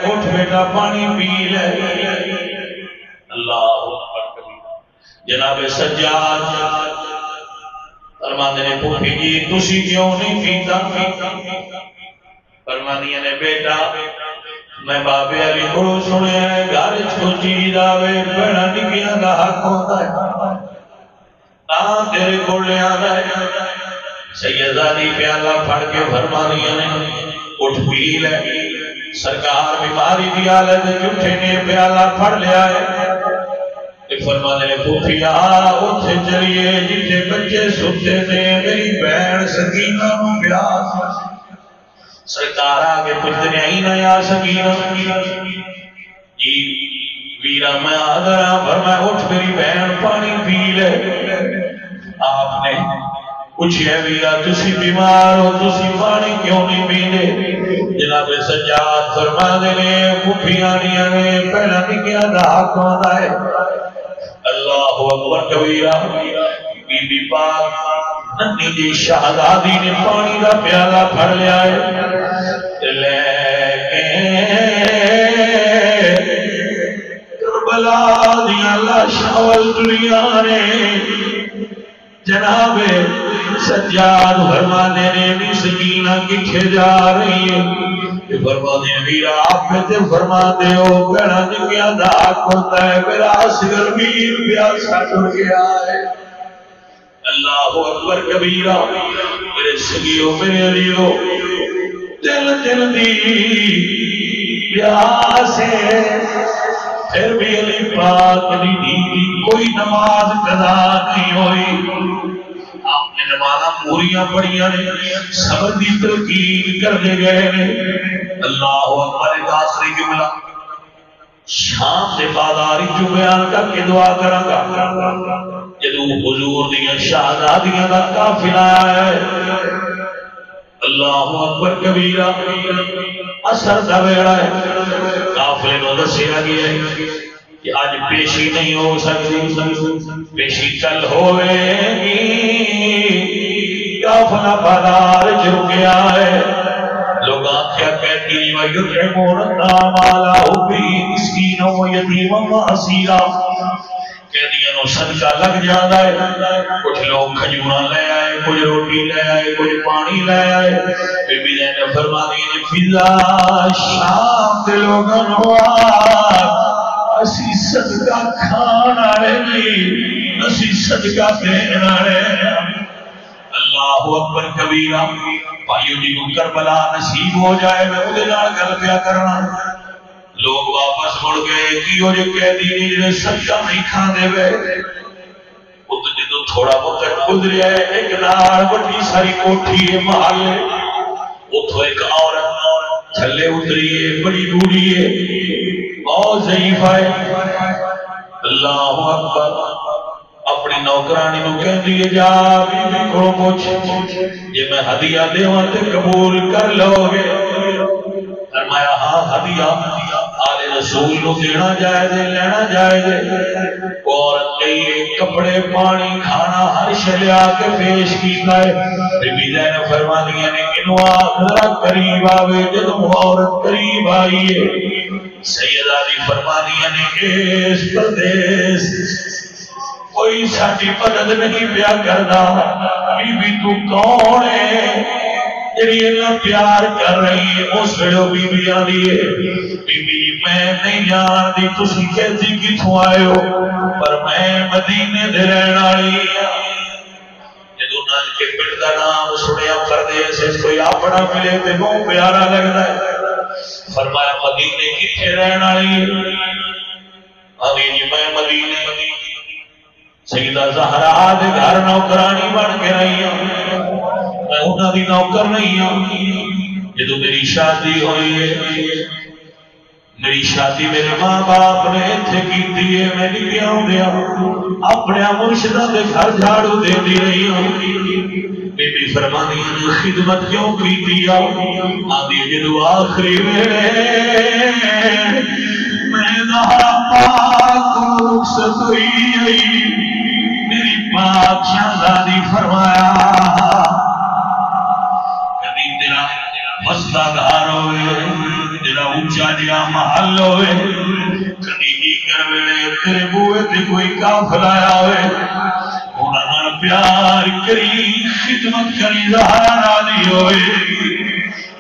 اٹھ بیٹا پانی پی لے اللہ جناب سجاد فرماندے نے پوپھی جی تسی کیوں نہیں پیتا فرماندیاں نے بیٹا میں بابے علی کو سنیا ہے گھر کو چیز آوے بڑا نکیاں دا حق ہوتا ہے تیرے کو لے آنا ہے سیدانی پیالہ پھڑ کے فرماندیاں نے اٹھ پی لے سرکار بیماری دی حالت جھوٹے نے پیالہ پھڑ لیا ہے فرمانے نے پوپھیا اٹھے چلیے جتنے بچے ستے تھے میری بہن سکینہ نو بیاس سرکار آگے پوچھتے نہیں نہ یا سکینہ جی ویرا میں آدھرا فرمایا اٹھ میری بہن پانی پی لے آپ نے پوچھئے ویرا تسی بیمار ہو تسی پانی کیوں نہیں پیندے جناب سجاد فرما دینے پوپھیانیاں نے پہلا نکیا دا حق ہوتا ہے اللہ اکبر کبیرہ بی بی پاک ننی جی شہزادی نے پانی دا پیالہ پھڑ لیا ہے لیکن کربلا دیا لاشاول دنیا نے جناب سجاد فرما دینے بھی سکینہ کچھے جا رہی ہے فرما دے ویرا آپ میں تے فرما دے ہو گڑا نکیا داک ہوتا ہے میرا اصغر میر پیاسا ٹر گیا ہے اللہ اکبر کبیرہ میرے سگیوں میرے علیوں دل دل دی پیاسے پھر بھی علی پاک دی کوئی نماز قضا نہیں ہوئی آپ نے نمازاں پوریاں پڑھیاں نے صبر دی تلقین کر دے گئے نے اللہ اکبر آخری جملہ شام دے بازاری جو بیان کر کے دعا کرا گا جدو حضور دیا شہزادیاں دا قافلہ آیا ہے اللہ اکبر کبیرہ اثر دا ویڑا ہے قافلے نو دسیا گیا ہے کہ آج پیشی نہیں ہو سکتی پیشی کل ہوئے گی قافلہ بازار جو گیا ہے لوگ آنکھیں کہتی نہیں وَيُطْعِمُونَ الطَّعَامَ عَلَىٰ حُبِّهِ مِسْكِينًا وَيَتِيمًا وَأَسِيرًا قیدیاں نو صدقہ لگ جاتا ہے کچھ لوگ کھجوراں لے آئے کچھ روٹی لے آئے کچھ پانی لے آئے پھر بھی نے فرما دی نے فضا شام دے لوگاں نو اسی صدقہ کھانا رہی اسی صدقہ دینا رہے اللہ اکبر کبیرہ بھائیو جی کو کربلا نصیب ہو جائے میں مجھے نال گل پیا کرنا لوگ واپس مڑ گئے کی ہو جو قیدی نہیں جنہیں صدقہ نہیں کھانے وے وہ تو جدو تھوڑا وقت گزریا ہے ایک نار بڑی ساری کوٹھی ہے محلے وہ تو ایک عورت تھلے اتری ہے بڑی بوڑھی ہے بہت ضعیف ہے اللہ اکبر اپنی نوکرانی نو کہہ دیے جا بی بی کو پوچھ یہ میں ہدیہ دیواں تے قبول کر لو گے فرمایا ہاں ہدیہ آل رسول نو دینا جائز ہے لینا جائز ہے اور کئی کپڑے پانی کھانا ہر شے لیا کے پیش کیتا ہے بی بی زینب فرما دیا نے انوا ذرا قریب آوے جب عورت قریب آئی ہے سیدہ دی فرما دیا نے اس پردیس کوئی ساٹھی مدد نہیں پیا کرنا بی بی تو کون ہے جڑی اللہ پیار کر رہی ہے اس ویلو بی بی آدھی ہے بی بی میں نہیں جان دی تسی کہتی کتھوں آئے ہو پر میں مدینے دے رہن والی جدو نال کے پنڈ دا نام سنیا پردیس سے کوئی اپنا ملے تے بہت پیارا لگتا ہے فرمایا مدینے کتھے رہن والی آدھی جی میں مدینے سیدہ زہرا دے گھر نوکرانی بن کے رہی ہوں میں انہاں دی نوکر نہیں ہوں جدو میری شادی ہوئی ہے میری شادی میرے ماں باپ نے ایتھے کیتی ہے میں نکیا ہوں دیا اپنے مرشدہ دے گھر جھاڑو دے دی رہی ہوں بی بی فرمانی خدمت کیوں کیتی آدھی جدو آخری میرے میں زہرا پاک کو رخصت ہوئی میری پاک شہزادی فرمایا کبھی تیرا مستا گھر ہوئے تیرا اونچا جا نہ محل ہوئے کدی جی کر ویلے تیرے بوئے تے کوئی کافر آیا ہوئے انہاں نال پیار کری خدمت کری زہرا نادی ہوئے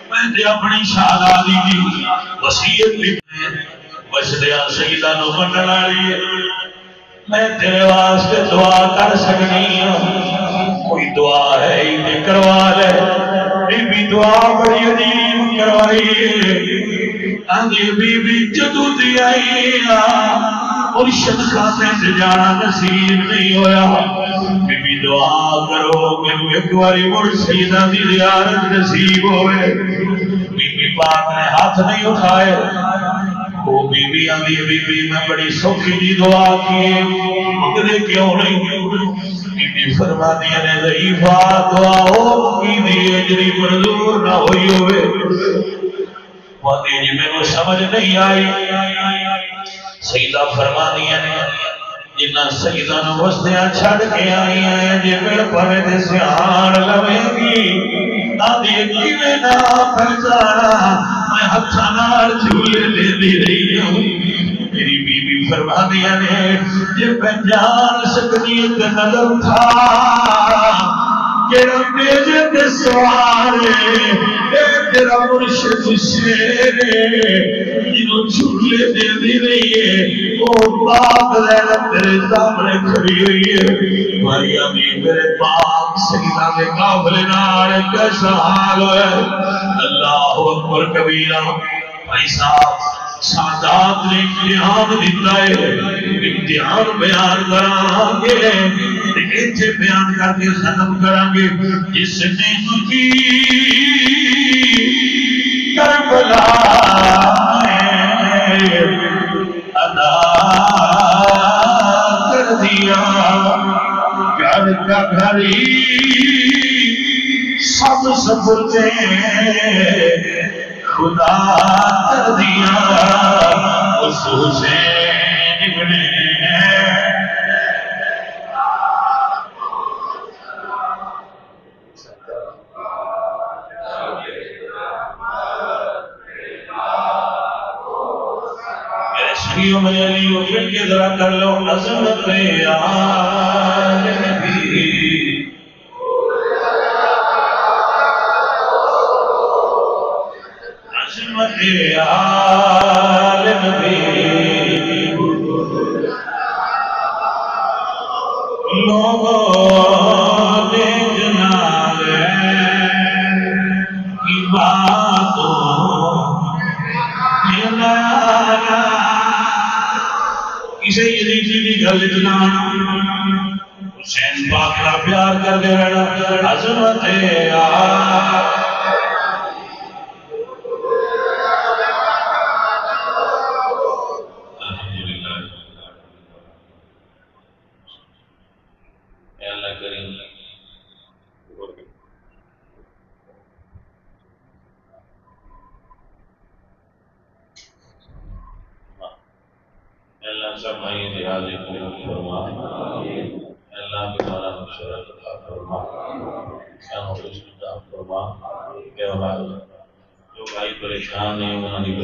میں تے اپنی شہزادی دی وصیت بھی بچدیا سیدہ نو منن والی میں تیرے واسطے دعا کر سکنی ہوں کوئی دعا ہے ہی کروا لے بی بی دعا بڑی عجیب کروائی آگے بی بی جدو دی آئی مرشد خانے سے جانا نصیب نہیں ہویا بی بی دعا کرو کہ ایک باری مرشدہ دی زیارت نصیب ہوئے بی بی پاک نے ہاتھ نہیں اٹھائے وہ بی بی آدھی بی بی میں بڑی سوکھی دی دعا کیے مگرے کیوں نہیں بی بی فرما دیا نے ضعیفہ دعا ہو کی دی اجری منظور نہ ہوئی ہوئے وہاں جی میں وہ سمجھ نہیں آئی سیدہ فرما دیا نے جنہ سیدہ نو وسطیاں چھڑ کے آئی ہیں جی میرے پڑے دے سیان لویں گی آدھی کیویں نہ پہچانا میں ہتھانار جھولے دے دی رہی ہوں میری بی بی فرما دیا نے جی پہچان سکنی تے نظر اٹھا کیڑا بیجے تے سوارے اے تیرا مرشد شیرے جنہوں جھولے دے دی رہی ہے وہ پاک رہنا تیرے سامنے کھڑی ہوئی ہے مریم میرے پاک سیدہ میں قابل نار کیسا حال ہے اللہ اکبر کبیرہ بھائی صاحب سادات نے امتحان دیتا ہے امتحان بیان کران گے ایچے بیان کر کے ختم کران گے جس نے کی کربلا ادا کر دیا گھر کا گھری سب سپرتے خدا کر دیا اس حسین ابن میرے شریعوں میں علی اٹھن کے ذرا کر لو عظمت آل نبی آل نبی لوگوں نے جناب کی باتوں کسی یزیدی کی گل جنانا حسین پاک کا پیار کر دے رہنا عظمت آل سمائی دیالے کو فرما اللہ کے مالا مشورت عطا فرما شان و رسول عطا فرما کہ جو بھائی پریشان نہیں انہوں نے